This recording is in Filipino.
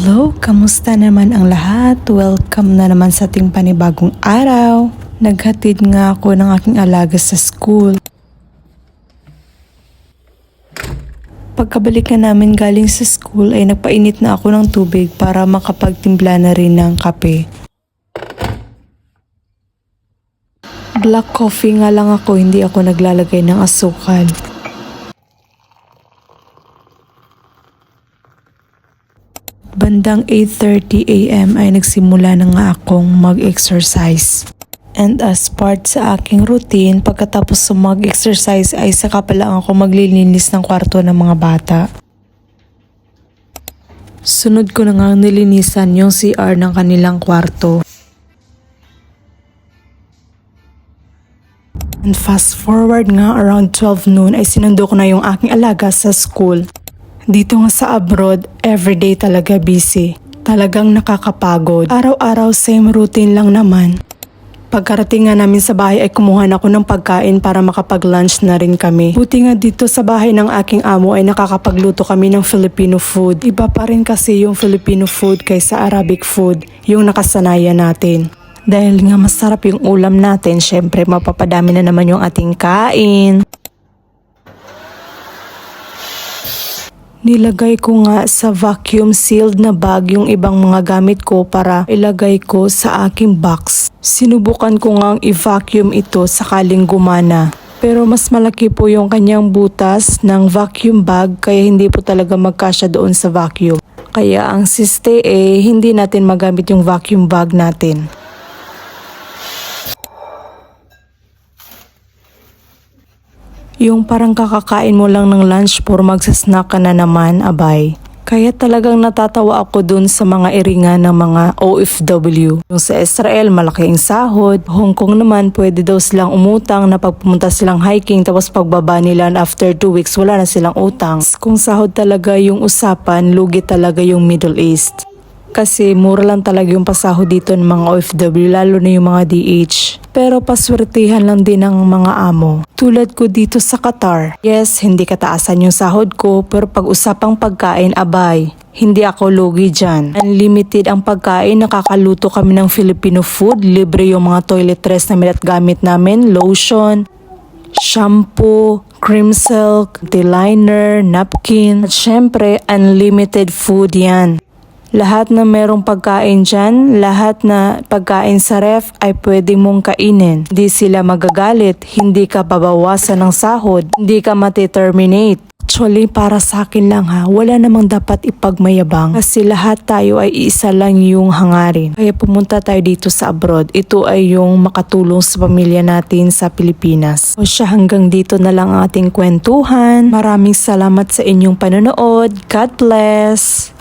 Hello, kamusta naman ang lahat? Welcome na naman sa ating panibagong araw. Naghatid nga ako ng aking alaga sa school. Pagkabalik na namin galing sa school ay nagpainit na ako ng tubig para makapagtimpla na rin ng kape. Black coffee nga lang ako, hindi ako naglalagay ng asukal. Bandang 8:30 AM ay nagsimula na nga akong mag-exercise. And as part sa aking routine, pagkatapos sa mag-exercise ay saka pa lang ako maglilinis ng kwarto ng mga bata. Sunod ko na nga nilinisan yung CR ng kanilang kwarto. And fast forward nga around 12 noon ay sinundo ko na yung aking alaga sa school. Dito nga sa abroad, everyday talaga busy. Talagang nakakapagod. Araw-araw same routine lang naman. Pagkarating nga namin sa bahay ay kumuha na ako ng pagkain para makapag-lunch na rin kami. Buti nga dito sa bahay ng aking amo ay nakakapagluto kami ng Filipino food. Iba pa rin kasi yung Filipino food kaysa Arabic food, yung nakasanayan natin. Dahil nga masarap yung ulam natin, syempre mapapadami na naman yung ating kain. Nilagay ko nga sa vacuum sealed na bag yung ibang mga gamit ko para ilagay ko sa aking box. Sinubukan ko ngang i-vacuum ito sakaling gumana. Pero mas malaki po yung kanyang butas ng vacuum bag kaya hindi po talaga magkasya doon sa vacuum. Kaya ang siste hindi natin magamit yung vacuum bag natin. Yung parang kakakain mo lang ng lunch for magsasnack ka na naman, abay. Kaya talagang natatawa ako dun sa mga iringan ng mga OFW. Yung sa Israel, malaki ang sahod. Hong Kong naman, pwede daw silang umutang na pagpumunta silang hiking tapos pagbaba nila after 2 weeks, wala na silang utang. Kung sahod talaga yung usapan, lugi talaga yung Middle East. Kasi mura lang talaga yung pasahod dito ng mga OFW, lalo na yung mga DH. Pero paswertihan lang din ng mga amo. Tulad ko dito sa Qatar. Yes, hindi kataasan yung sahod ko, pero pag usapang pagkain, abay. Hindi ako lugi dyan. Unlimited ang pagkain, nakakaluto kami ng Filipino food, libre yung mga toiletries namin at gamit namin, lotion, shampoo, cream silk, liner, napkin. At syempre, unlimited food yan. Lahat na merong pagkain dyan, lahat na pagkain sa ref ay pwede mong kainin. Hindi sila magagalit, hindi ka babawasan ng sahod, hindi ka mati-terminate. Actually, para sa akin lang wala namang dapat ipagmayabang kasi lahat tayo ay isa lang yung hangarin. Kaya pumunta tayo dito sa abroad. Ito ay yung makatulong sa pamilya natin sa Pilipinas. O siya, hanggang dito na lang ang ating kwentuhan. Maraming salamat sa inyong panonood. God bless!